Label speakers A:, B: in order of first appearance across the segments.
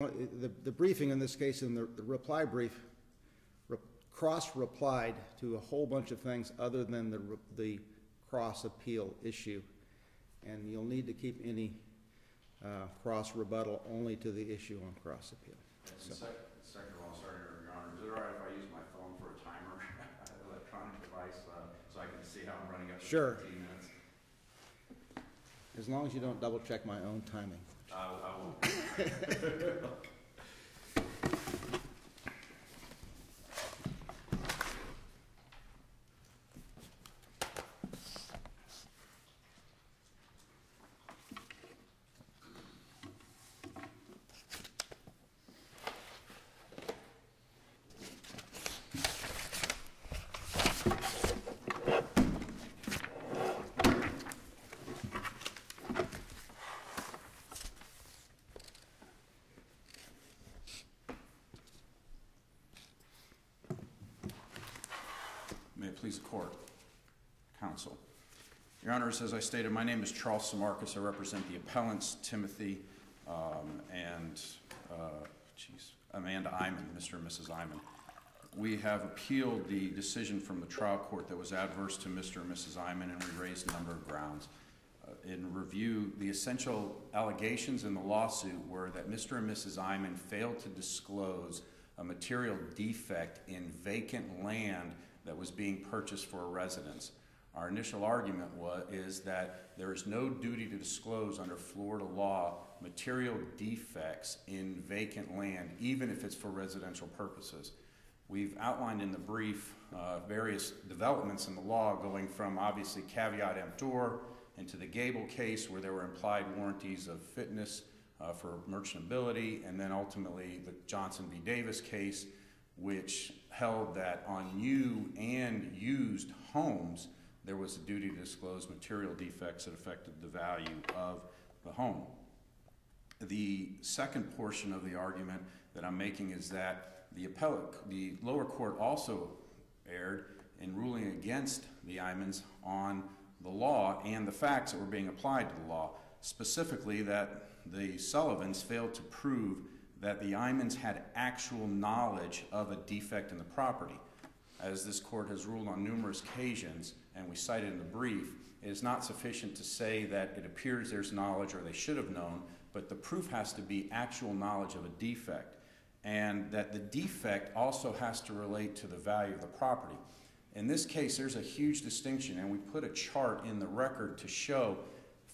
A: The briefing in this case, in the reply brief, cross-replied to a whole bunch of things other than the cross-appeal issue. And you'll need to keep any cross-rebuttal only to the issue on cross-appeal.
B: So. Second of all, sorry, Your Honor, is it all right if I use my phone for a timer, electronic device, so I can see how I'm running up to
A: Sure.
B: 15 minutes?
A: As long as you don't double-check my own timing.
B: I won't. May it please the court, counsel. Your Honors, as I stated, my name is Charles Sarcus. I represent the appellants, Timothy and Amanda Iman, Mr. and Mrs. Iman. We have appealed the decision from the trial court that was adverse to Mr. and Mrs. Iman, and we raised a number of grounds. In review, the essential allegations in the lawsuit were that Mr. and Mrs. Iman failed to disclose a material defect in vacant land that was being purchased for a residence. Our initial argument is that there is no duty to disclose under Florida law material defects in vacant land, even if it's for residential purposes. We've outlined in the brief various developments in the law, going from obviously caveat emptor into the Gable case, where there were implied warranties of fitness for merchantability, and then ultimately the Johnson v. Davis case, which held that on new and used homes there was a duty to disclose material defects that affected the value of the home. The second portion of the argument that I'm making is that the lower court also erred in ruling against the Imans on the law and the facts that were being applied to the law, specifically that the Sullivans failed to prove that the Imans had actual knowledge of a defect in the property. As this court has ruled on numerous occasions, and we cited in the brief, it is not sufficient to say that it appears there's knowledge or they should have known, but the proof has to be actual knowledge of a defect, and that the defect also has to relate to the value of the property. In this case, there's a huge distinction, and we put a chart in the record to show,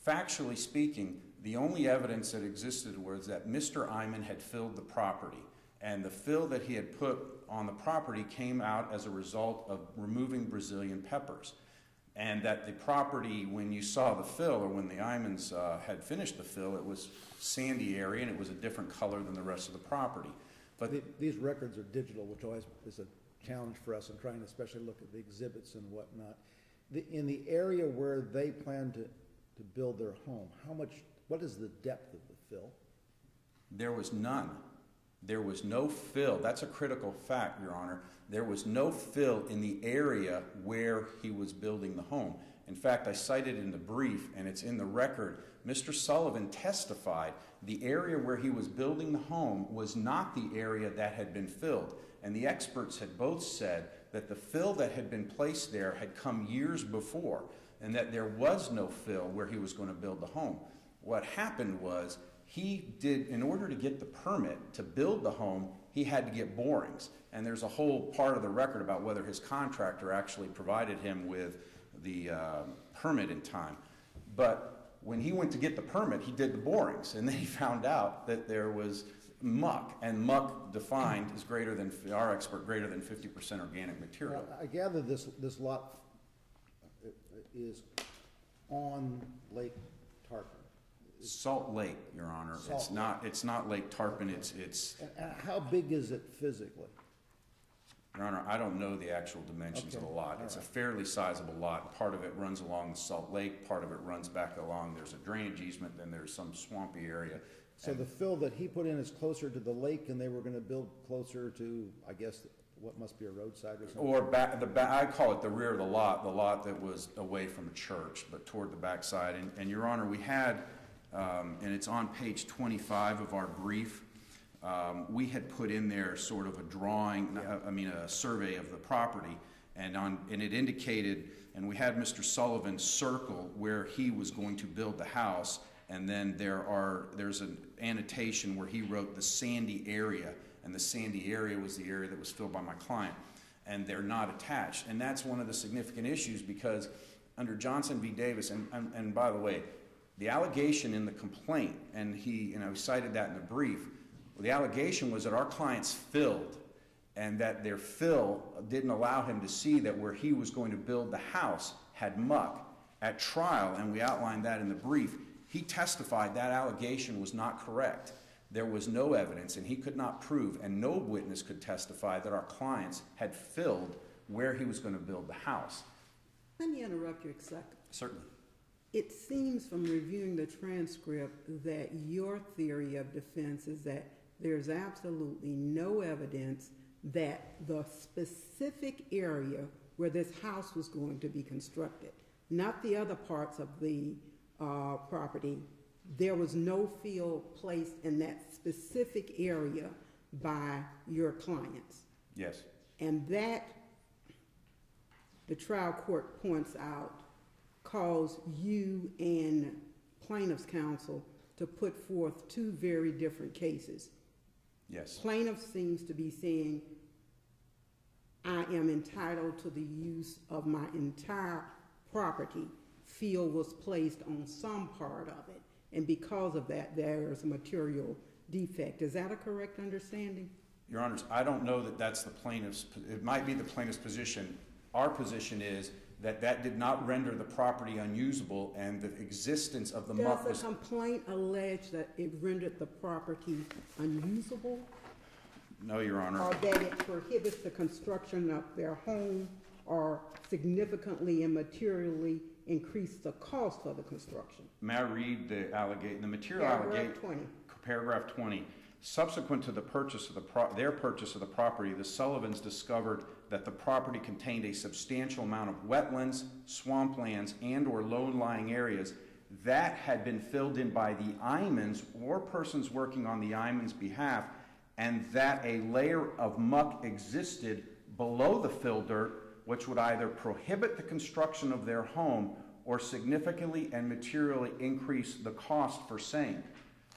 B: factually speaking, the only evidence that existed was that Mr. Iman had filled the property, and the fill that he had put on the property came out as a result of removing Brazilian peppers. And that the property, when you saw the fill, or when the Imans had finished the fill, it was sandy area and it was a different color than the rest of the property. But
A: these records are digital, which always is a challenge for us in trying to especially look at the exhibits and whatnot. In the area where they plan to build their home, what is the depth of the fill?
B: There was none. There was no fill. That's a critical fact, Your Honor. There was no fill in the area where he was building the home. In fact, I cited in the brief, and it's in the record, Mr. Sullivan testified the area where he was building the home was not the area that had been filled. And the experts had both said that the fill that had been placed there had come years before, and that there was no fill where he was going to build the home. What happened was, in order to get the permit to build the home, he had to get borings. And there's a whole part of the record about whether his contractor actually provided him with the permit in time. But when he went to get the permit, he did the borings, and then he found out that there was muck, and muck defined is greater than, our expert, greater than 50% organic material.
A: Well, I gather this lot is on Lake Tarpon.
B: Salt Lake, Your Honor. It's not Lake Tarpon. It's.
A: And how big is it physically?
B: Your Honor, I don't know the actual dimensions of the lot. It's a fairly sizable lot. Part of it runs along the Salt Lake. Part of it runs back along. There's a drainage easement. Then there's some swampy area.
A: So the fill that he put in is closer to the lake, and they were going to build closer to, I guess, what must be a roadside or something? Or
B: I call it the rear of the lot that was away from a church, but toward the backside. And Your Honor, we had, and it's on page 25 of our brief, we had put in there sort of a drawing, a survey of the property, and it indicated, and we had Mr. Sullivan circle where he was going to build the house, and then there's an annotation where he wrote the sandy area, and the sandy area was the area that was filled by my client, and they're not attached. And that's one of the significant issues, because under Johnson v. Davis, and by the way, the allegation in the complaint, and he cited that in the brief, the allegation was that our clients filled, and that their fill didn't allow him to see that where he was going to build the house had muck. At trial, and we outlined that in the brief, he testified that allegation was not correct. There was no evidence, and he could not prove, and no witness could testify that our clients had filled where he was going to build the house.
C: Let me interrupt you a second.
B: Certainly.
C: It seems from reviewing the transcript that your theory of defense is that there's absolutely no evidence that the specific area where this house was going to be constructed, not the other parts of the property, there was no fill placed in that specific area by your clients.
B: Yes.
C: And that, the trial court points out, caused you and plaintiff's counsel to put forth two very different cases.
B: Yes.
C: Plaintiff seems to be saying, I am entitled to the use of my entire property. Fill was placed on some part of it, and because of that, there is a material defect. Is that a correct understanding?
B: Your Honors, I don't know that that's the plaintiff's, it might be the plaintiff's position. Our position is that that did not render the property unusable, and the existence of the muck was...
C: Does the complaint allege that it rendered the property unusable?
B: No, Your Honor.
C: Or that it prohibits the construction of their home, or significantly and materially increase the cost of the construction?
B: May I read the material allegation? Paragraph 20. Subsequent to the purchase of their purchase of the property, the Sullivans discovered that the property contained a substantial amount of wetlands, swamplands, and/or low-lying areas that had been filled in by the Imans or persons working on the Imans' behalf, and that a layer of muck existed below the fill dirt, which would either prohibit the construction of their home or significantly and materially increase the cost for same.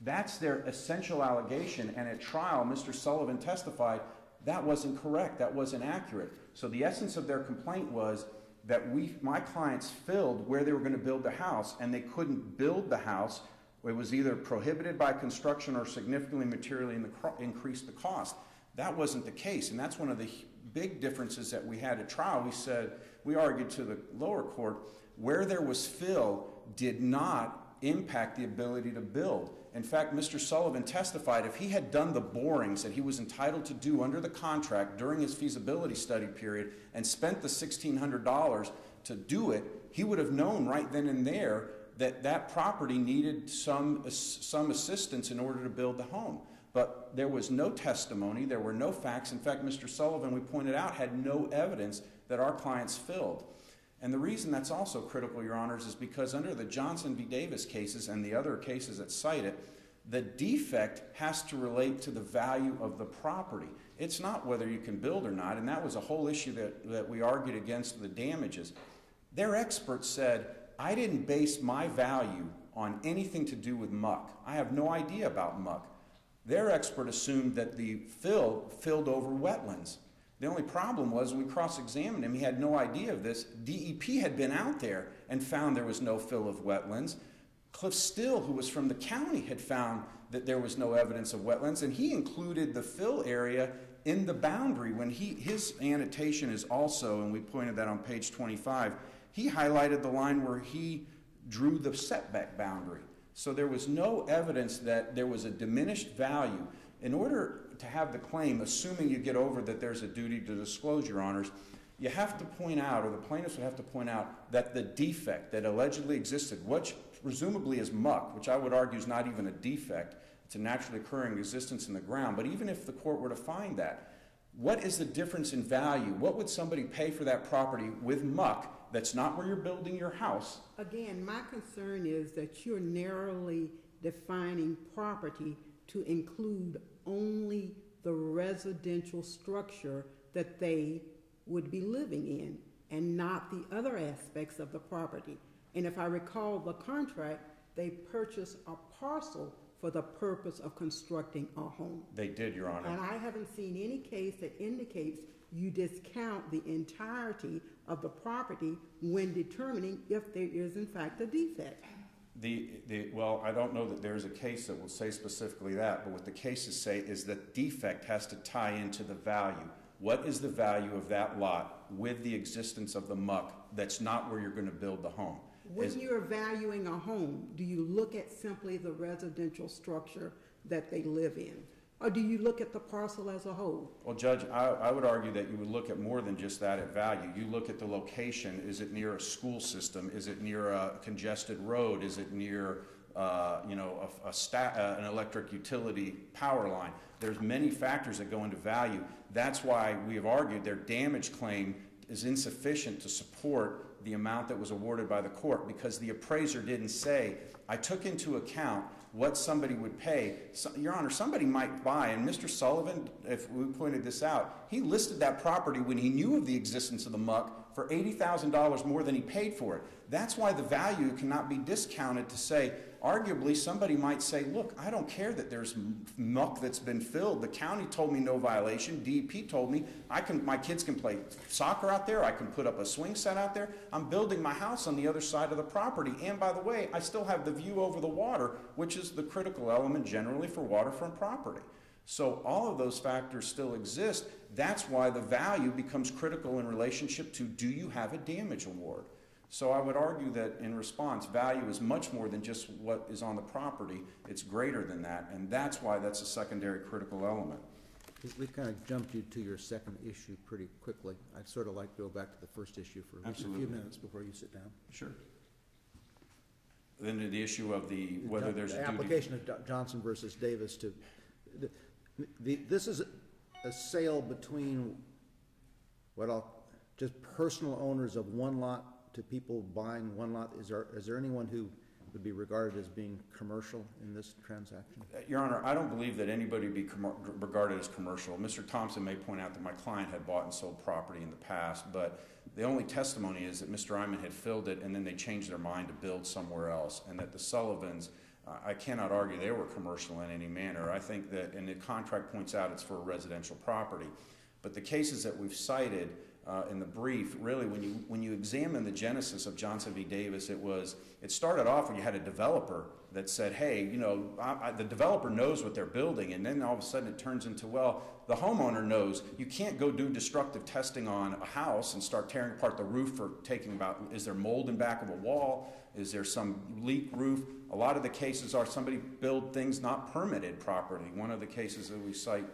B: That's their essential allegation, and at trial, Mr. Sullivan testified that wasn't correct, that wasn't accurate. So the essence of their complaint was that my clients filled where they were going to build the house, and they couldn't build the house. It was either prohibited by construction or significantly materially increase the cost. That wasn't the case, and that's one of the big differences that we had at trial. We argued to the lower court, where there was fill did not impact the ability to build. In fact, Mr. Sullivan testified if he had done the borings that he was entitled to do under the contract during his feasibility study period and spent the $1,600 to do it, he would have known right then and there that that property needed some assistance in order to build the home. But there was no testimony, there were no facts. In fact, Mr. Sullivan, we pointed out, had no evidence that our clients filled. And the reason that's also critical, Your Honors, is because under the Johnson v. Davis cases and the other cases that cite it, the defect has to relate to the value of the property. It's not whether you can build or not, and that was a whole issue that we argued against the damages. Their experts said, I didn't base my value on anything to do with muck. I have no idea about muck. Their expert assumed that the fill filled over wetlands. The only problem was when we cross-examined him, he had no idea of this. DEP had been out there and found there was no fill of wetlands. Cliff Still, who was from the county, had found that there was no evidence of wetlands, and he included the fill area in the boundary. When his annotation is also, and we pointed that on page 25, he highlighted the line where he drew the setback boundary. So there was no evidence that there was a diminished value. In order to have the claim, assuming you get over that there's a duty to disclose, Your Honors, you have to point out, or the plaintiffs would have to point out, that the defect that allegedly existed, which presumably is muck, which I would argue is not even a defect, it's a naturally occurring existence in the ground, but even if the court were to find that, what is the difference in value? What would somebody pay for that property with muck that's not where you're building your house?
C: Again, my concern is that you're narrowly defining property to include only the residential structure that they would be living in and not the other aspects of the property. And if I recall the contract, they purchased a parcel for the purpose of constructing a home.
B: They did, Your Honor.
C: And I haven't seen any case that indicates you discount the entirety of the property when determining if there is in fact a defect.
B: Well, I don't know that there's a case that will say specifically that, but what the cases say is that defect has to tie into the value. What is the value of that lot with the existence of the muck that's not where you're going to build the home?
C: When you're valuing a home, do you look at simply the residential structure that they live in? Or do you look at the parcel as a whole?
B: Well, Judge, I would argue that you would look at more than just that at value. You look at the location. Is it near a school system? Is it near a congested road? Is it near an electric utility power line? There's many factors that go into value. That's why we have argued their damage claim is insufficient to support the amount that was awarded by the court, because the appraiser didn't say, I took into account what somebody would pay. So, Your Honor, somebody might buy, and Mr. Sullivan, if we pointed this out, he listed that property when he knew of the existence of the muck for $80,000 more than he paid for it. That's why the value cannot be discounted to say, arguably somebody might say, look, I don't care that there's muck that's been filled. The county told me no violation. DEP told me my kids can play soccer out there. I can put up a swing set out there. I'm building my house on the other side of the property. And by the way, I still have the view over the water, which is the critical element generally for waterfront property. So all of those factors still exist. That's why the value becomes critical in relationship to, do you have a damage award? So I would argue that in response, value is much more than just what is on the property. It's greater than that, and that's why that's a secondary critical element.
A: We kind of jumped you to your second issue pretty quickly. I'd sort of like to go back to the first issue for at least a few minutes before you sit down.
B: Sure. Then the issue of whether there's a duty.
A: Application of Johnson versus Davis to this is a sale between just personal owners of one lot to people buying one lot. Is there anyone who would be regarded as being commercial in this transaction?
B: Your Honor, I don't believe that anybody would be regarded as commercial. Mr. Thompson may point out that my client had bought and sold property in the past, but the only testimony is that Mr. Iman had filled it and then they changed their mind to build somewhere else, and that the Sullivans, I cannot argue they were commercial in any manner. I think that, and the contract points out it's for a residential property. But the cases that we've cited in the brief, really, when you examine the genesis of Johnson v. Davis, it started off when you had a developer that said, hey, the developer knows what they're building, and then all of a sudden it turns into, well, the homeowner knows. You can't go do destructive testing on a house and start tearing apart the roof or is there mold in back of a wall? Is there some leak roof? A lot of the cases are somebody build things not permitted properly. One of the cases that we cite,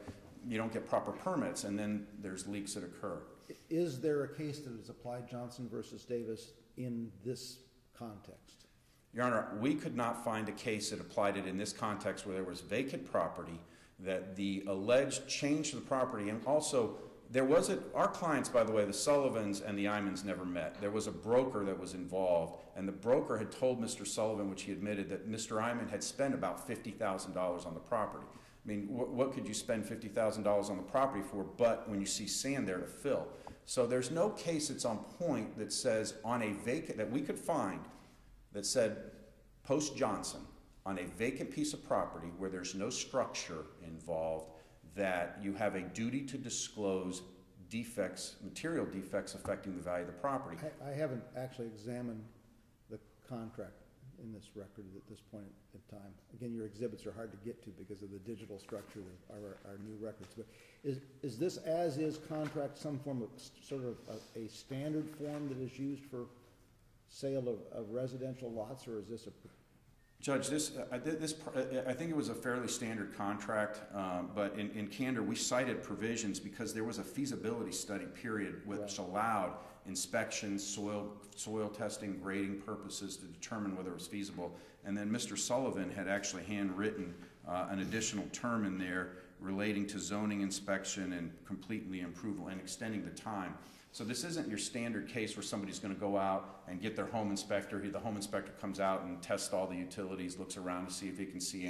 B: you don't get proper permits, and then there's leaks that occur.
A: Is there a case that has applied Johnson versus Davis in this context?
B: Your Honor, we could not find a case that applied it in this context where there was vacant property, that the alleged change to the property, and also our clients, by the way, the Sullivans and the Imans never met. There was a broker that was involved, and the broker had told Mr. Sullivan, which he admitted, that Mr. Iman had spent about $50,000 on the property. I mean, what could you spend $50,000 on the property for, but when you see sand there to fill? So there's no case that's on point that says that we could find that said post-Johnson on a vacant piece of property where there's no structure involved, that you have a duty to disclose defects, material defects affecting the value of the property.
A: I haven't actually examined the contract in this record at this point in time. Again, your exhibits are hard to get to because of the digital structure of our new records. But is this as-is contract some form of sort of a standard form that is used for sale of residential lots, or is this a...
B: Judge, I think it was a fairly standard contract, but in candor, we cited provisions because there was a feasibility study period which allowed inspections, soil testing, grading purposes to determine whether it was feasible. And then Mr. Sullivan had actually handwritten an additional term in there relating to zoning inspection and completely approval and extending the time. So this isn't your standard case where somebody's going to go out and get their home inspector. The home inspector comes out and tests all the utilities, looks around to see if he can see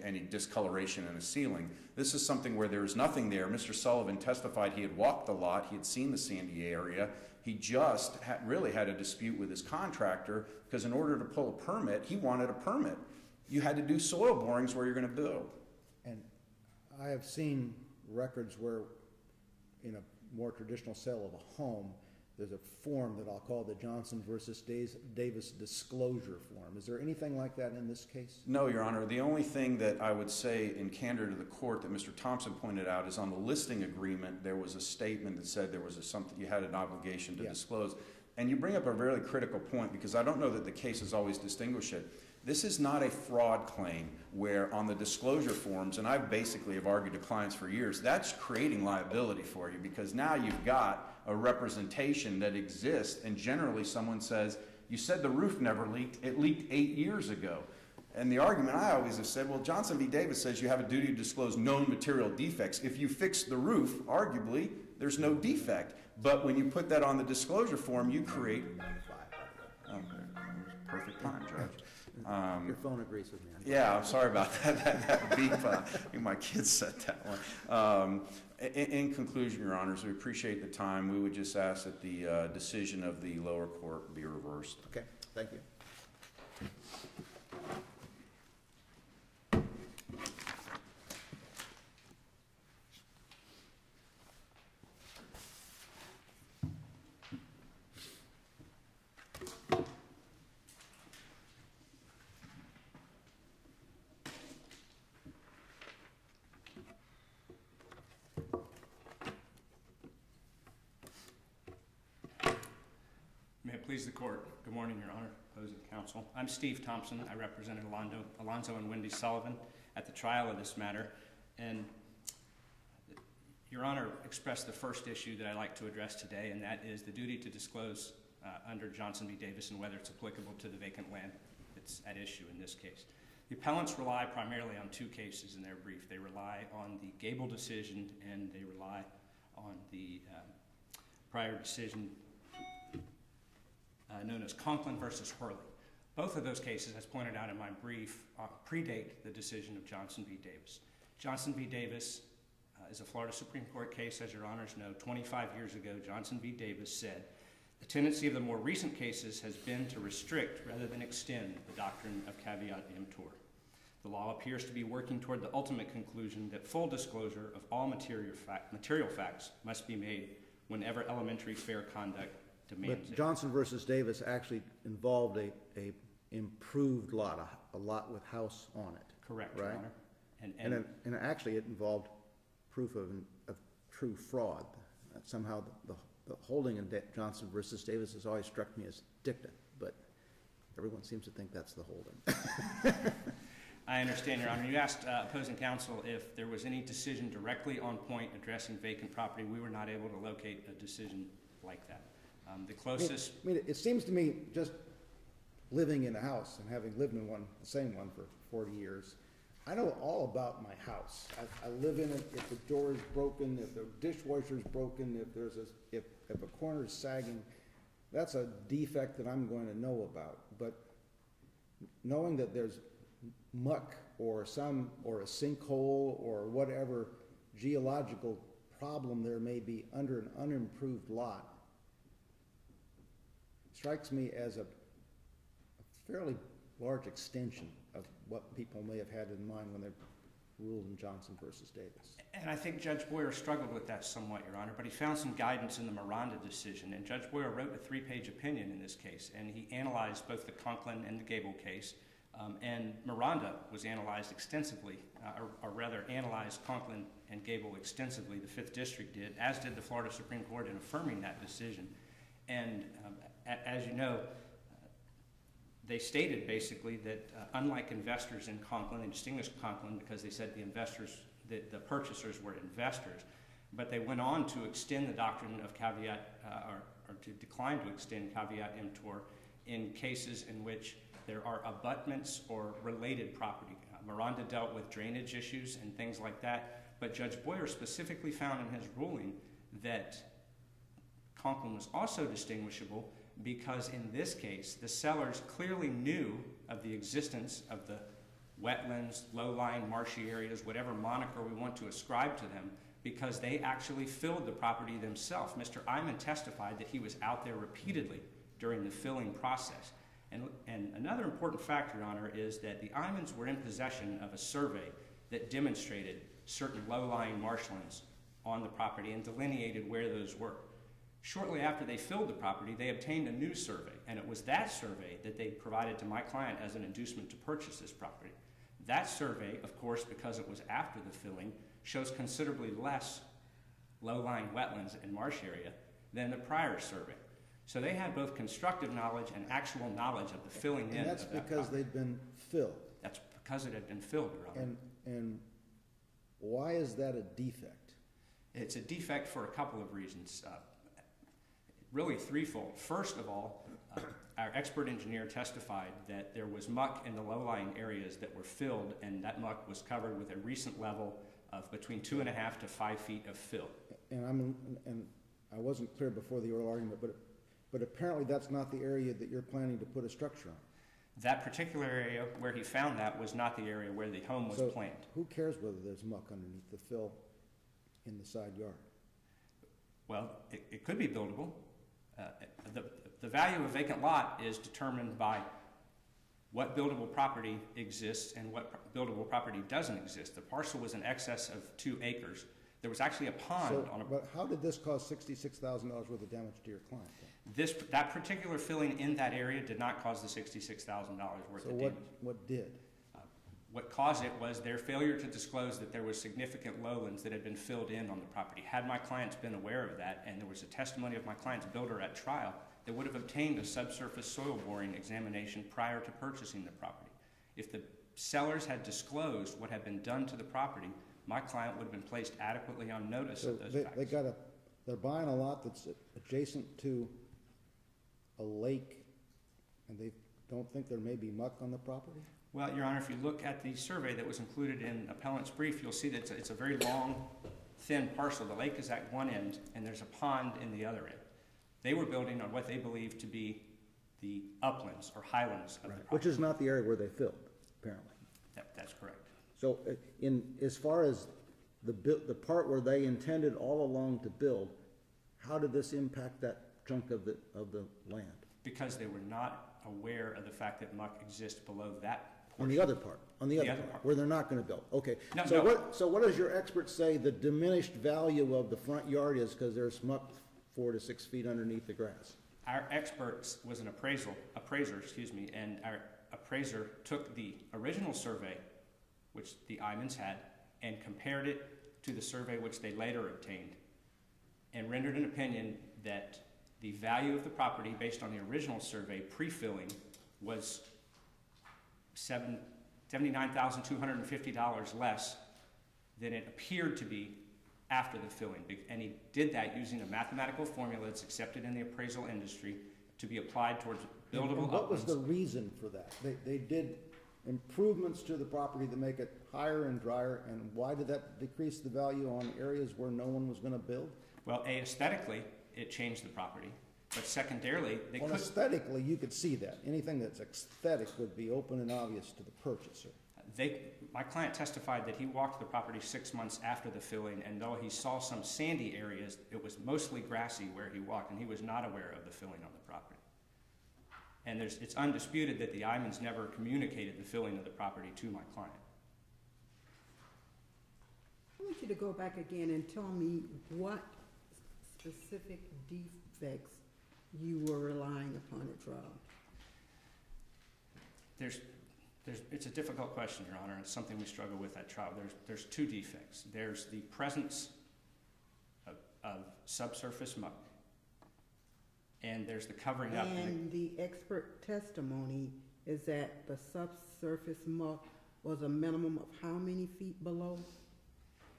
B: any discoloration in the ceiling. This is something where there's nothing there. Mr. Sullivan testified he had walked the lot, he had seen the sandy area. He just really had a dispute with his contractor because in order to pull a permit, he wanted a permit. You had to do soil borings where you're going to build.
A: And I have seen records where in a more traditional sale of a home, there's a form that I'll call the Johnson versus Davis disclosure form. Is there anything like that in this case?
B: No, Your Honor. The only thing that I would say in candor to the court that Mr. Thompson pointed out is on the listing agreement, there was a statement that said there was something you had an obligation to disclose. And you bring up a very critical point because I don't know that the cases always distinguish it. This is not a fraud claim where on the disclosure forms, and I basically have argued to clients for years, that's creating liability for you because now you've got a representation that exists and generally someone says, you said the roof never leaked, it leaked 8 years ago. And the argument I always have said, well, Johnson v. Davis says you have a duty to disclose known material defects. If you fix the roof, arguably, there's no defect. But when you put that on the disclosure form, you create... perfect time, Judge.
A: Your phone agrees with me.
B: Yeah, I'm sorry about that beep. I think my kids said that one. In conclusion, Your Honors, we appreciate the time. We would just ask that the decision of the lower court be reversed.
A: Okay, thank you.
D: May it please the court. Good morning, Your Honor, opposing counsel. I'm Steve Thompson. I represented Alonzo and Wendy Sullivan at the trial of this matter. And Your Honor expressed the first issue that I'd like to address today, and that is the duty to disclose under Johnson v. Davis and whether it's applicable to the vacant land that's at issue in this case. The appellants rely primarily on two cases in their brief. They rely on the Gable decision and they rely on the prior decision known as Conklin versus Hurley. Both of those cases, as pointed out in my brief, predate the decision of Johnson v. Davis. Johnson v. Davis is a Florida Supreme Court case, as Your Honors know. 25 years ago, Johnson v. Davis said, the tendency of the more recent cases has been to restrict rather than extend the doctrine of caveat emptor. The law appears to be working toward the ultimate conclusion that full disclosure of all material facts must be made whenever elementary fair conduct demands
A: But Johnson versus Davis actually involved a improved lot, a lot with house on it.
D: Correct,
A: right?
D: Your Honor.
A: And actually it involved proof of true fraud. Somehow the holding in Johnson versus Davis has always struck me as dicta, but everyone seems to think that's the holding.
D: I understand, Your Honor. You asked opposing counsel if there was any decision directly on point addressing vacant property. We were not able to locate a decision like that. The closest...
A: I mean, it seems to me, just living in a house and having lived in the same one for 40 years, I know all about my house. I live in it. If the door is broken, if the dishwasher is broken, if a corner is sagging, that's a defect that I'm going to know about. But knowing that there's muck or a sinkhole or whatever geological problem there may be under an unimproved lot strikes me as a fairly large extension of what people may have had in mind when they ruled in Johnson versus Davis.
D: And I think Judge Boyer struggled with that somewhat, Your Honor, but he found some guidance in the Miranda decision. And Judge Boyer wrote a 3-page opinion in this case, and he analyzed both the Conklin and the Gable case. And Miranda was analyzed extensively, or rather analyzed Conklin and Gable extensively. The 5th District did, as did the Florida Supreme Court in affirming that decision. And as you know, they stated basically that unlike investors in Conklin, they distinguished Conklin because they said the purchasers were investors, but they went on to extend the doctrine of caveat, or to decline to extend caveat emptor in cases in which there are abutments or related property. Miranda dealt with drainage issues and things like that, but Judge Boyer specifically found in his ruling that Conklin was also distinguishable because in this case, the sellers clearly knew of the existence of the wetlands, low-lying marshy areas, whatever moniker we want to ascribe to them, because they actually filled the property themselves. Mr. Iman testified that he was out there repeatedly during the filling process. And another important factor, Your Honor, is that the Imans were in possession of a survey that demonstrated certain low-lying marshlands on the property and delineated where those were. Shortly after they filled the property, they obtained a new survey, and it was that survey that they provided to my client as an inducement to purchase this property. That survey, of course, because it was after the filling, shows considerably less low-lying wetlands and marsh area than the prior survey. So they had both constructive knowledge and actual knowledge of the filling in.
A: And that's because they'd been filled.
D: That's because it had been filled, Your Honor.
A: And why is that a defect?
D: It's a defect for a couple of reasons, really threefold. First of all, our expert engineer testified that there was muck in the low-lying areas that were filled, and that muck was covered with a recent level of between 2.5 to 5 feet of fill.
A: And I wasn't clear before the oral argument, but apparently that's not the area that you're planning to put a structure on.
D: That particular area where he found that was not the area where the home was planned.
A: Who cares whether there's muck underneath the fill in the side yard?
D: Well, it could be buildable. The value of a vacant lot is determined by what buildable property exists and what buildable property doesn't exist. The parcel was in excess of 2 acres. There was actually a pond on a...
A: But how did this cause $66,000 worth of damage to your client?
D: That particular filling in that area did not cause the $66,000 worth of damage.
A: So what did?
D: What caused it was their failure to disclose that there was significant lowlands that had been filled in on the property. Had my clients been aware of that, and there was a testimony of my client's builder at trial, they would have obtained a subsurface soil boring examination prior to purchasing the property. If the sellers had disclosed what had been done to the property, my client would have been placed adequately on notice of those facts.
A: They're buying a lot that's adjacent to a lake, and they don't think there may be muck on the property?
D: Well, Your Honor, if you look at the survey that was included in appellant's brief, you'll see that it's a very long, thin parcel. The lake is at one end, and there's a pond in the other end. They were building on what they believed to be the uplands or highlands of the property.
A: Which is not the area where they filled, apparently.
D: That's correct.
A: So as far as the part where they intended all along to build, how did this impact that chunk of the land?
D: Because they were not aware of the fact that muck exists below that portion.
A: On the other part, where they're not going to build. Okay.
D: No,
A: So what does your expert say the diminished value of the front yard is because there's muck 4 to 6 feet underneath the grass?
D: Our expert was an appraiser, and our appraiser took the original survey, which the Imans had, and compared it to the survey which they later obtained, and rendered an opinion that the value of the property based on the original survey pre-filling was $79,250 less than it appeared to be after the filling. And he did that using a mathematical formula that's accepted in the appraisal industry to be applied towards buildable
A: and what
D: uplands.
A: was the reason for that? They did improvements to the property to make it higher and drier, and why did that decrease the value on areas where no one was going to build?
D: Well, aesthetically, it changed the property. But secondarily,
A: aesthetically, you could see that. Anything that's aesthetic would be open and obvious to the purchaser.
D: My client testified that he walked the property 6 months after the filling, and though he saw some sandy areas, it was mostly grassy where he walked, and he was not aware of the filling on the property. And it's undisputed that the Imans never communicated the filling of the property to my client.
C: I want you to go back again and tell me what specific defects you were relying upon at trial.
D: It's a difficult question, Your Honor. It's something we struggle with at trial. There's 2 defects. There's the presence of subsurface muck, and there's the covering up.
C: And the expert testimony is that the subsurface muck was a minimum of how many feet below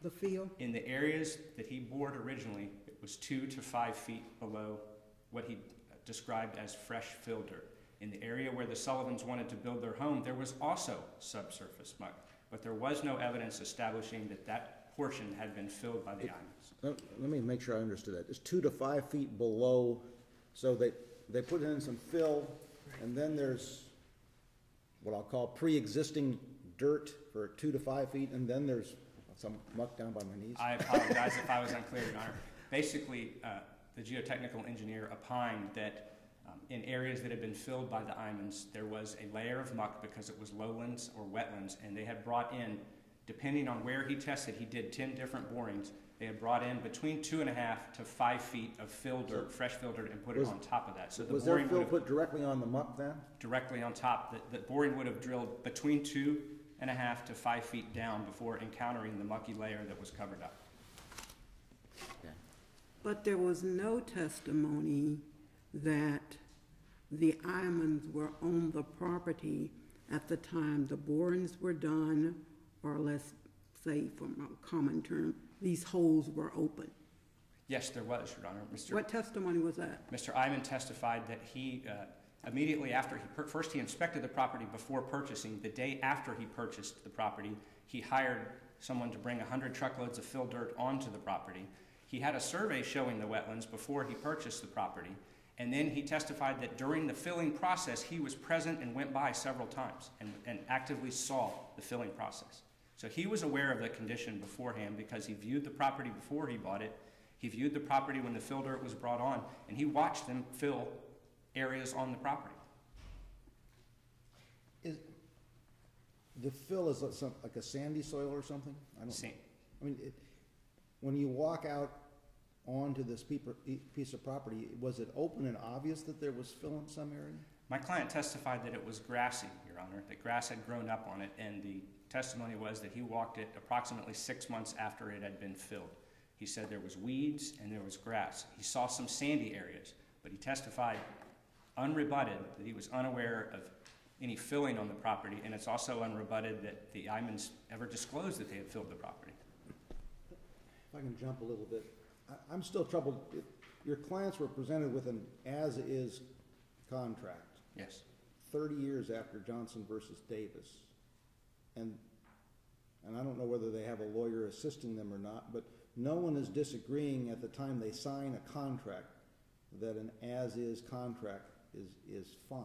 C: the field?
D: In the areas that he bored originally, it was 2 to 5 feet below what he described as fresh fill dirt. In the area where the Sullivans wanted to build their home, there was also subsurface muck, but there was no evidence establishing that portion had been filled by the Imans.
A: Let me make sure I understood that. It's 2 to 5 feet below, so they put in some fill, and then there's what I'll call pre-existing dirt for 2 to 5 feet, and then there's some muck down by my knees.
D: I apologize if I was unclear, Your Honor. Basically, the geotechnical engineer opined that in areas that had been filled by the Imans, there was a layer of muck because it was lowlands or wetlands, and they had brought in, depending on where he tested, he did 10 different borings. They had brought in between 2.5 to 5 feet of fill dirt, fresh fill dirt, and put it on top of that. So
A: was their fill put directly on the muck then?
D: Directly on top. The boring would have drilled between 2.5 to 5 feet down before encountering the mucky layer that was covered up.
A: Okay.
C: But there was no testimony that the Imans were on the property at the time the borings were done, or let's say, from a common term, these holes were open.
D: Yes, there was, Your Honor.
C: What testimony was that?
D: Mr. Iman testified that he, immediately after first he inspected the property before purchasing. The day after he purchased the property, he hired someone to bring 100 truckloads of fill dirt onto the property. He had a survey showing the wetlands before he purchased the property. And then he testified that during the filling process, he was present and went by several times and actively saw the filling process. So he was aware of the condition beforehand because he viewed the property before he bought it. He viewed the property when the fill dirt was brought on, and he watched them fill areas on the property.
A: The fill is like a sandy soil or something?
D: Same.
A: When you walk out onto this piece of property, was it open and obvious that there was fill in some area?
D: My client testified that it was grassy, Your Honor, that grass had grown up on it, and the testimony was that he walked it approximately 6 months after it had been filled. He said there was weeds and there was grass. He saw some sandy areas, but he testified unrebutted that he was unaware of any filling on the property, and it's also unrebutted that the Imans ever disclosed that they had filled the property.
A: If I can jump a little bit, I'm still troubled. Your clients were presented with an as-is contract.
D: Yes.
A: 30 years after Johnson versus Davis. And I don't know whether they have a lawyer assisting them or not, but no one is disagreeing at the time they sign a contract that an as-is contract is fine.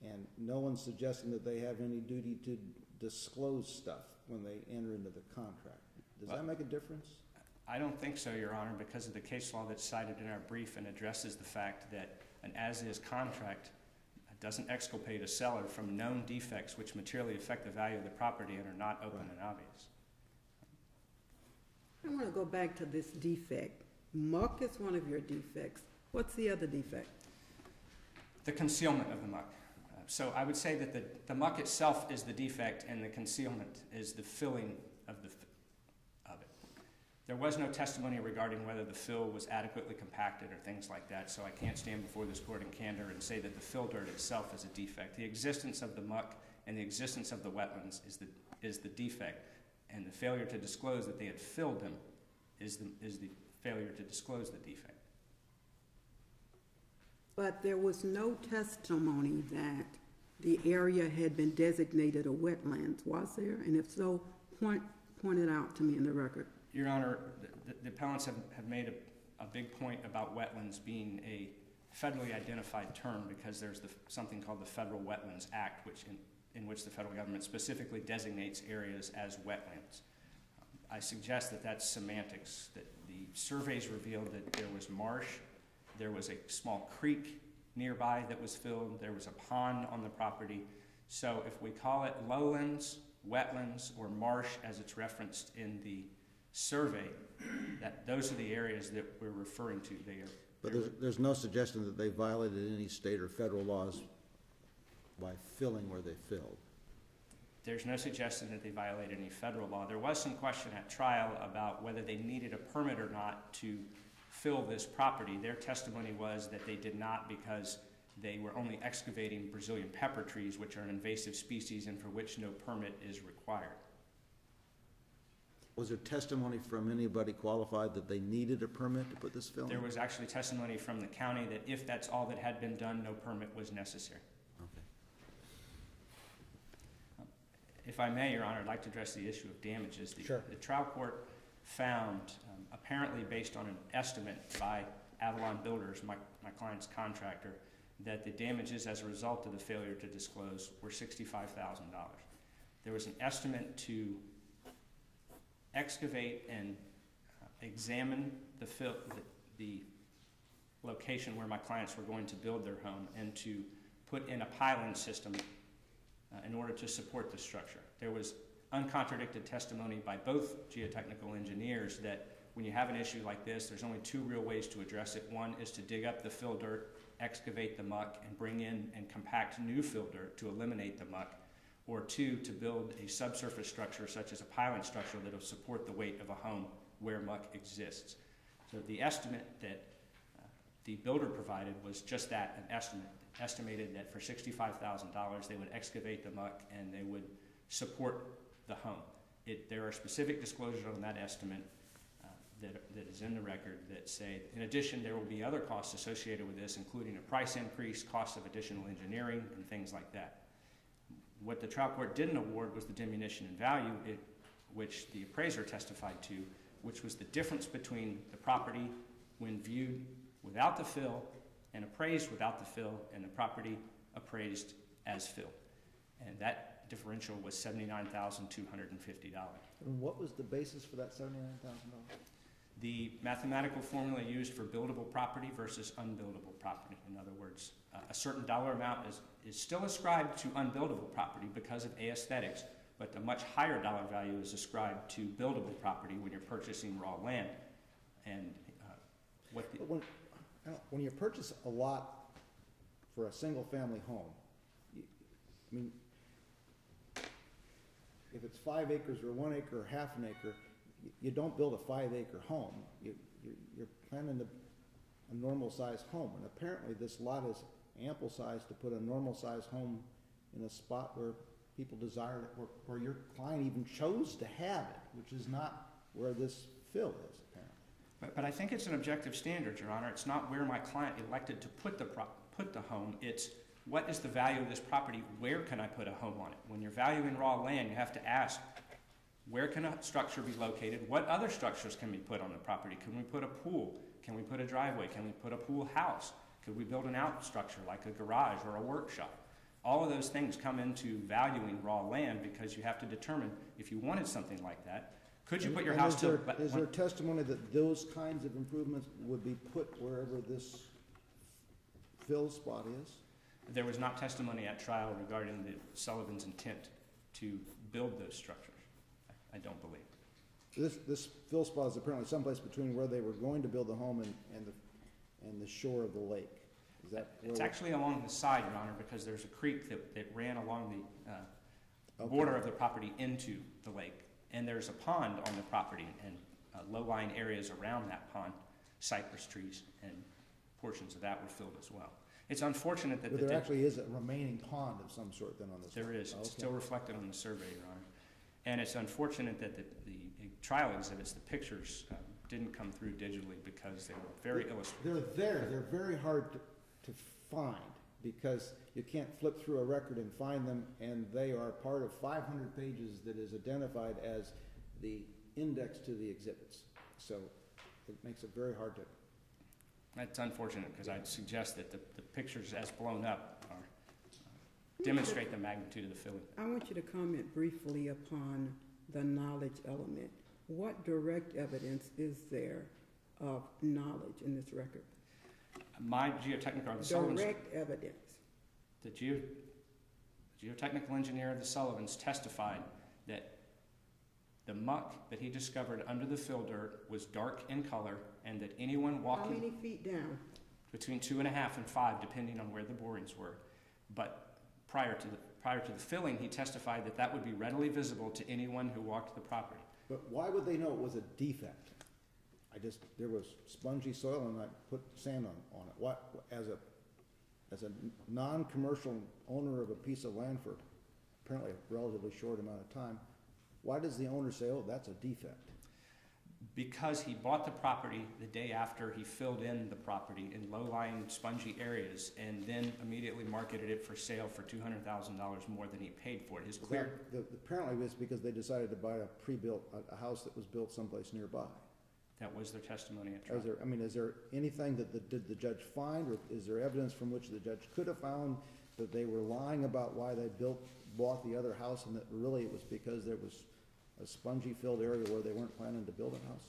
A: And no one's suggesting that they have any duty to disclose stuff when they enter into the contract. Does that make a difference?
D: I don't think so, Your Honor, because of the case law that's cited in our brief and addresses the fact that an as-is contract doesn't exculpate a seller from known defects which materially affect the value of the property and are not open and obvious.
C: I want to go back to this defect. Muck is one of your defects. What's the other defect?
D: The concealment of the muck. So I would say that the muck itself is the defect and the concealment is the filling of it. There was no testimony regarding whether the fill was adequately compacted or things like that, so I can't stand before this court in candor and say that the fill dirt itself is a defect. The existence of the muck and the existence of the wetlands is the defect, and the failure to disclose that they had filled them is the failure to disclose the defect.
C: But there was no testimony that the area had been designated a wetlands, was there? And if so, point it out to me in the record.
D: Your Honor, the appellants have made a big point about wetlands being a federally identified term because there's something called the Federal Wetlands Act, in which the federal government specifically designates areas as wetlands. I suggest that that's semantics, that the surveys revealed that there was marsh, there was a small creek nearby that was filled, there was a pond on the property. So if we call it lowlands, wetlands, or marsh as it's referenced in the survey, that those are the areas that we're referring to there.
A: But there's no suggestion that they violated any state or federal laws by filling where they filled.
D: There's no suggestion that they violated any federal law. There was some question at trial about whether they needed a permit or not to fill this property. Their testimony was that they did not because they were only excavating Brazilian pepper trees, which are an invasive species and for which no permit is required.
A: Was there testimony from anybody qualified that they needed a permit to put this fill in?
D: There was actually testimony from the county that if that's all that had been done, no permit was necessary.
A: Okay.
D: If I may, Your Honor, I'd like to address the issue of damages.
A: Sure.
D: The trial court found, apparently based on an estimate by Avalon Builders, my client's contractor, that the damages as a result of the failure to disclose were $65,000. There was an estimate to excavate and examine the location where my clients were going to build their home and to put in a piling system in order to support the structure. There was uncontradicted testimony by both geotechnical engineers that when you have an issue like this, there's only two real ways to address it. One is to dig up the fill dirt, excavate the muck, and bring in and compact new fill dirt to eliminate the muck. Or two, to build a subsurface structure such as a piling structure that will support the weight of a home where muck exists. So the estimate that the builder provided was just that, an estimate. Estimated that for $65,000 they would excavate the muck and they would support the home. There are specific disclosures on that estimate that is in the record that say, in addition, there will be other costs associated with this, including a price increase, costs of additional engineering, and things like that. What the trial court didn't award was the diminution in value, which the appraiser testified to, which was the difference between the property when viewed without the fill and appraised without the fill, and the property appraised as fill. And that differential was $79,250.
A: And what was the basis for that $79,000?
D: The mathematical formula used for buildable property versus unbuildable property. In other words, a certain dollar amount is still ascribed to unbuildable property because of aesthetics, but the much higher dollar value is ascribed to buildable property when you're purchasing raw land. And
A: when you purchase a lot for a single-family home, I mean, if it's 5 acres or 1 acre or half an acre, you don't build a 5-acre home. You're planning a normal-sized home, and apparently this lot is ample size to put a normal-sized home in a spot where people desire it, where your client even chose to have it, which is not where this fill is, apparently.
D: But I think it's an objective standard, Your Honor. It's not where my client elected to put the home. It's what is the value of this property? Where can I put a home on it? When you're valuing raw land, you have to ask, where can a structure be located? What other structures can be put on the property? Can we put a pool? Can we put a driveway? Can we put a pool house? Could we build an out structure like a garage or a workshop? All of those things come into valuing raw land because you have to determine if you wanted something like that. Could you put your house to...
A: Is there testimony that those kinds of improvements would be put wherever this fill spot is?
D: There was not testimony at trial regarding the Sullivan's intent to build those structures. I don't believe.
A: This fill spot is apparently someplace between where they were going to build the home and the shore of the lake. Is that?
D: It's actually along the side, Your Honor, because there's a creek that ran along the border of the property into the lake. And there's a pond on the property and low-lying areas around that pond, cypress trees, and portions of that were filled as well. It's unfortunate that...
A: But there actually is a remaining pond of some sort then on this.
D: There is. It's still reflected on the survey, Your Honor. And it's unfortunate that the trial exhibits, the pictures, didn't come through digitally because they were very illustrative.
A: They're very hard to find because you can't flip through a record and find them, and they are part of 500 pages that is identified as the index to the exhibits. So it makes it very hard to...
D: That's unfortunate because I'd suggest that the pictures as blown up demonstrate the magnitude of the filling.
C: I want you to comment briefly upon the knowledge element. What direct evidence is there of knowledge in this record?
D: My geotechnical...
C: Direct evidence.
D: The geotechnical engineer of the Sullivans testified that the muck that he discovered under the fill dirt was dark in color and that anyone walking...
C: How many feet down?
D: Between 2.5 and 5, depending on where the borings were. But prior to the filling, he testified that would be readily visible to anyone who walked the property.
A: But why would they know it was a defect? There was spongy soil and I put sand on it. What, as a non-commercial owner of a piece of land for apparently a relatively short amount of time, why does the owner say, oh, that's a defect?
D: Because he bought the property the day after he filled in the property in low-lying, spongy areas and then immediately marketed it for sale for $200,000 more than he paid for it. His clear.
A: Apparently it's because they decided to buy a house that was built someplace nearby.
D: That was their testimony at trial.
A: Is there anything that did the judge find, or is there evidence from which the judge could have found that they were lying about why they bought the other house, and that really it was because there was a spongy filled area where they weren't planning to build a house?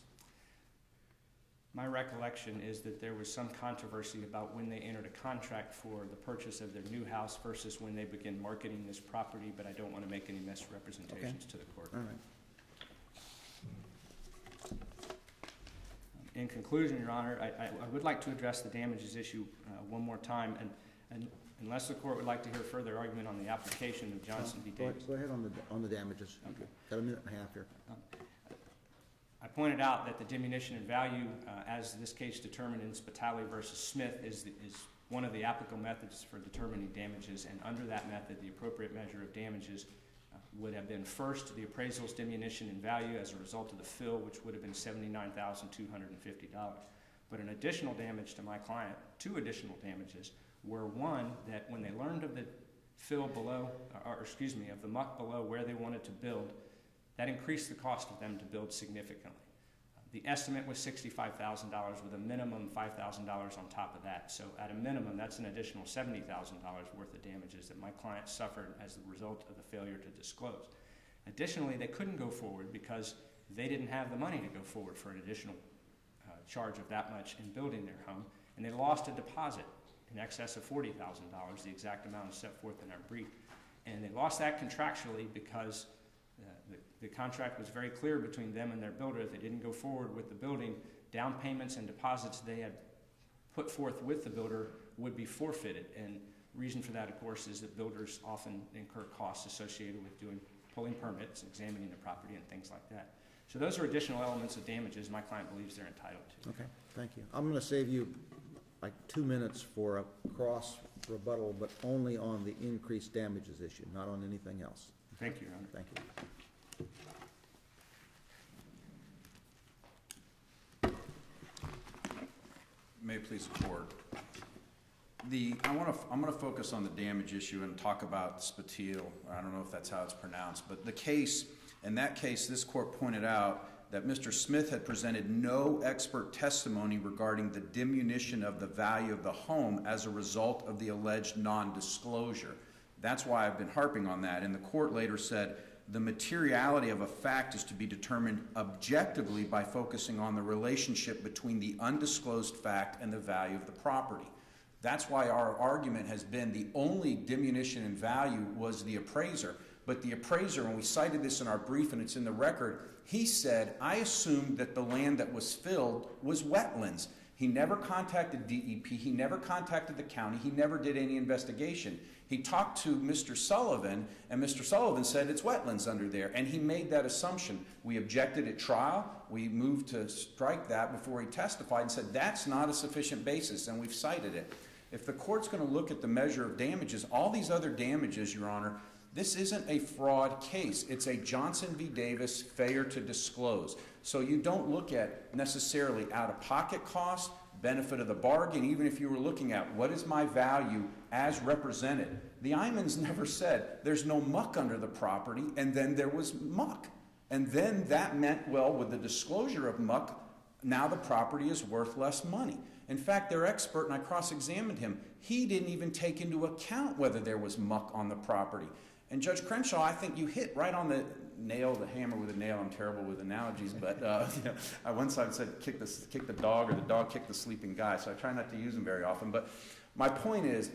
D: My recollection is that there was some controversy about when they entered a contract for the purchase of their new house versus when they began marketing this property, but I don't want to make any misrepresentations to the court.
A: All right.
D: In conclusion, Your Honor, I would like to address the damages issue one more time, and unless the court would like to hear further argument on the application of Johnson v. Davis.
A: Go ahead on the damages.
D: Okay.
A: Got a minute and a half here.
D: I pointed out that the diminution in value, as this case determined in Spitali versus Smith, is one of the applicable methods for determining damages, and under that method, the appropriate measure of damages would have been first the appraisal's diminution in value as a result of the fill, which would have been $79,250. But an additional damage to my client, two additional damages, were one, that when they learned of the fill below, of the muck below where they wanted to build, that increased the cost of them to build significantly. The estimate was $65,000 with a minimum $5,000 on top of that. So at a minimum, that's an additional $70,000 worth of damages that my client suffered as a result of the failure to disclose. Additionally, they couldn't go forward because they didn't have the money to go forward for an additional charge of that much in building their home, and they lost a deposit in excess of $40,000, the exact amount is set forth in our brief. And they lost that contractually because the contract was very clear between them and their builder. If they didn't go forward with the building, down payments and deposits they had put forth with the builder would be forfeited. And the reason for that, of course, is that builders often incur costs associated with pulling permits, examining the property, and things like that. So those are additional elements of damages my client believes they're entitled to.
A: Okay, thank you. I'm going to save you like 2 minutes for a cross rebuttal, but only on the increased damages issue, not on anything else.
D: Thank you, Your Honor.
A: Thank you.
B: May it please the court. I'm going to focus on the damage issue and talk about Spatil. I don't know if that's how it's pronounced, but in that case, this court pointed out that Mr. Smith had presented no expert testimony regarding the diminution of the value of the home as a result of the alleged non-disclosure. That's why I've been harping on that. And the court later said the materiality of a fact is to be determined objectively by focusing on the relationship between the undisclosed fact and the value of the property. That's why our argument has been the only diminution in value was the appraiser. But the appraiser, and we cited this in our brief and it's in the record, he said, I assumed that the land that was filled was wetlands. He never contacted DEP, he never contacted the county, he never did any investigation. He talked to Mr. Sullivan, and Mr. Sullivan said it's wetlands under there, and he made that assumption. We objected at trial, we moved to strike that before he testified and said that's not a sufficient basis, and we've cited it. If the court's going to look at the measure of damages, all these other damages, Your Honor, this isn't a fraud case. It's a Johnson v. Davis failure to disclose. So you don't look at necessarily out-of-pocket costs, benefit of the bargain, even if you were looking at what is my value as represented. The Imans never said there's no muck under the property, and then there was muck. And then that meant, well, with the disclosure of muck, now the property is worth less money. In fact, their expert, and I cross-examined him, he didn't even take into account whether there was muck on the property. And Judge Crenshaw, I think you hit right on the nail, the hammer with a nail. I'm terrible with analogies, but I once said kick the dog, or the dog kicked the sleeping guy, so I try not to use them very often. But my point is,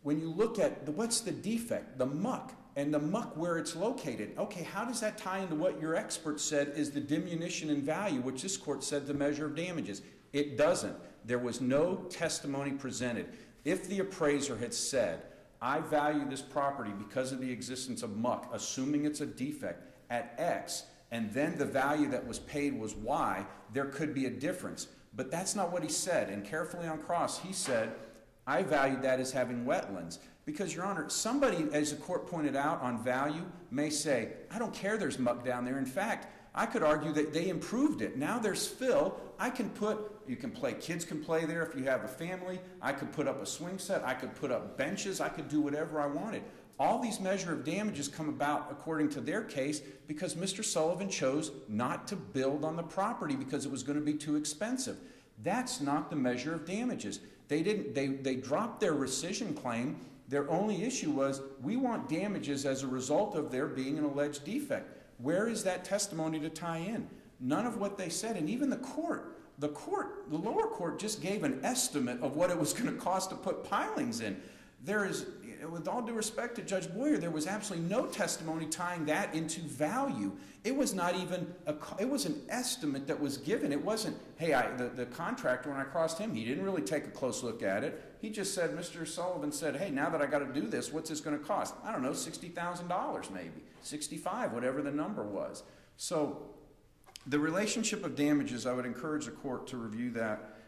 B: when you look at what's the defect, the muck, and the muck where it's located, okay, how does that tie into what your expert said is the diminution in value, which this court said the measure of damages? It doesn't. There was no testimony presented. If the appraiser had said, I value this property because of the existence of muck, assuming it's a defect, at X, and then the value that was paid was Y, there could be a difference. But that's not what he said. And carefully on cross, he said, I value that as having wetlands. Because, Your Honor, somebody, as the court pointed out on value, may say, I don't care there's muck down there. In fact, I could argue that they improved it. Now there's fill. Kids can play there if you have a family. I could put up a swing set. I could put up benches. I could do whatever I wanted. All these measure of damages come about, according to their case, because Mr. Sullivan chose not to build on the property because it was going to be too expensive. That's not the measure of damages. They dropped their rescission claim. Their only issue was, we want damages as a result of there being an alleged defect. Where is that testimony to tie in? None of what they said, and even the lower court just gave an estimate of what it was going to cost to put pilings in. There is, with all due respect to Judge Boyer, there was absolutely no testimony tying that into value. It was not even, it was an estimate that was given. It wasn't, hey, the contractor, when I crossed him, he didn't really take a close look at it. He just said, Mr. Sullivan said, hey, now that I got to do this, what's this going to cost? I don't know, $60,000 maybe, 65, whatever the number was. So the relationship of damages, I would encourage the court to review that.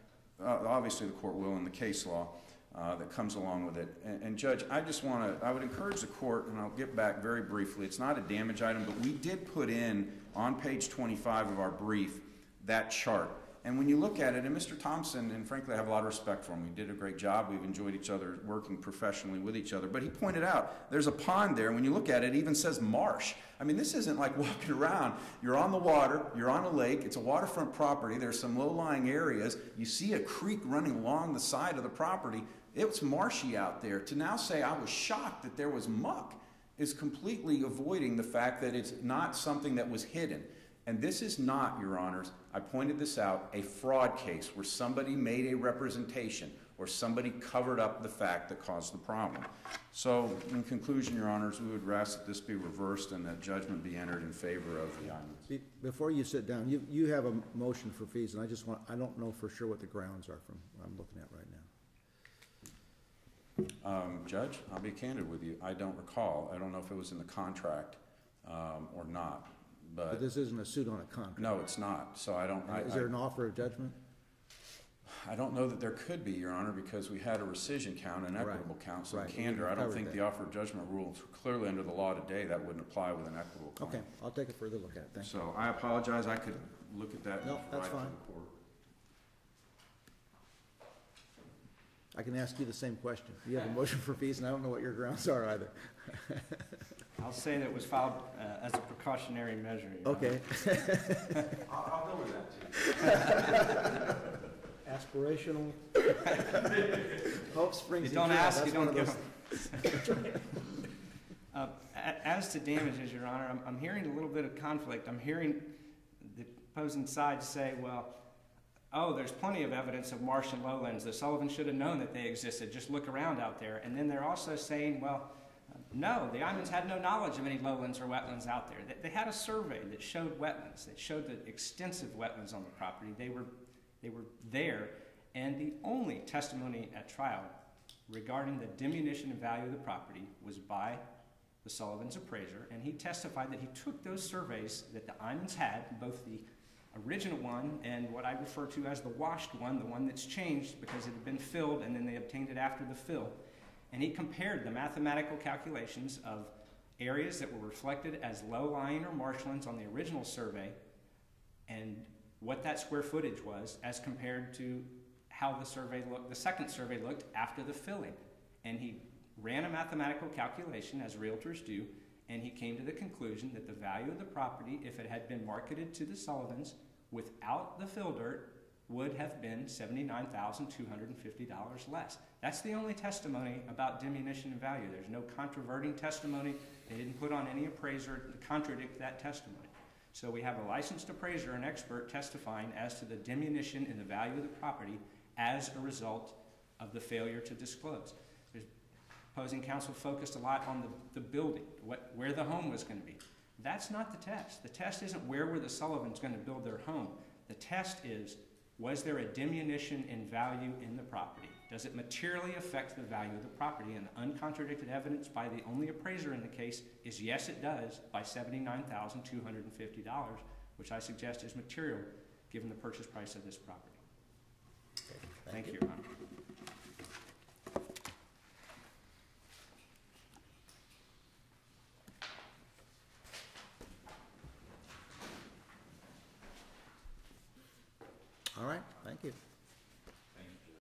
B: Obviously, the court will in the case law that comes along with it. And Judge, I would encourage the court, and I'll get back very briefly. It's not a damage item, but we did put in on page 25 of our brief that chart. And when you look at it, and Mr. Thompson, and frankly I have a lot of respect for him, he did a great job, we've enjoyed each other working professionally with each other, but he pointed out there's a pond there, and when you look at it, it even says marsh. I mean, this isn't like walking around, you're on the water, you're on a lake, it's a waterfront property, there's some low-lying areas, you see a creek running along the side of the property, it's marshy out there. To now say I was shocked that there was muck is completely avoiding the fact that it's not something that was hidden. And this is not, Your Honors, I pointed this out, a fraud case where somebody made a representation or somebody covered up the fact that caused the problem. So, in conclusion, Your Honors, we would ask that this be reversed and that judgment be entered in favor of the Imans.
A: Before you sit down, you have a motion for fees, and I don't know for sure what the grounds are from what I'm looking at right now.
B: Judge, I'll be candid with you. I don't recall. I don't know if it was in the contract or not.
A: But this isn't a suit on a contract.
B: No, it's not. So I don't.
A: Is there an offer of judgment?
B: I don't know that there could be, Your Honor, because we had a rescission count and equitable count. So in candor, I don't think the offer of judgment rule, clearly under the law today, that wouldn't apply with an equitable count.
A: Okay, I'll take a further look at it. Thanks.
B: So I apologize. I could look at that.
A: No, that's fine. I can ask you the same question. You have a motion for fees, and I don't know what your grounds are either.
D: I'll say that it was filed as a precautionary measure.
A: Okay.
B: I'll go with that, too.
A: Aspirational. Hope springs.
D: You don't ask, you don't give them. As to damages, Your Honor, I'm hearing a little bit of conflict. I'm hearing the opposing side say, well, oh, there's plenty of evidence of marsh and lowlands. The Sullivan should have known that they existed. Just look around out there. And then they're also saying, well, no, the Imans had no knowledge of any lowlands or wetlands out there. They had a survey that showed wetlands, that showed the extensive wetlands on the property. They were there, and the only testimony at trial regarding the diminution in value of the property was by the Sullivan's appraiser, and he testified that he took those surveys that the Imans had, both the original one and what I refer to as the washed one, the one that's changed because it had been filled and then they obtained it after the fill. And he compared the mathematical calculations of areas that were reflected as low-lying or marshlands on the original survey and what that square footage was as compared to how the survey looked, the second survey looked after the filling. And he ran a mathematical calculation, as realtors do, and he came to the conclusion that the value of the property, if it had been marketed to the Sullivans without the fill dirt, would have been $79,250 less. That's the only testimony about diminution in value. There's no controverting testimony. They didn't put on any appraiser to contradict that testimony. So we have a licensed appraiser, an expert, testifying as to the diminution in the value of the property as a result of the failure to disclose. Opposing counsel focused a lot on the building, where the home was going to be. That's not the test. The test isn't where were the Sullivans going to build their home. The test is, was there a diminution in value in the property? Does it materially affect the value of the property? And the uncontradicted evidence by the only appraiser in the case is yes, it does, by $79,250, which I suggest is material given the purchase price of this property. Thank you, Your Honor.
A: Thank you.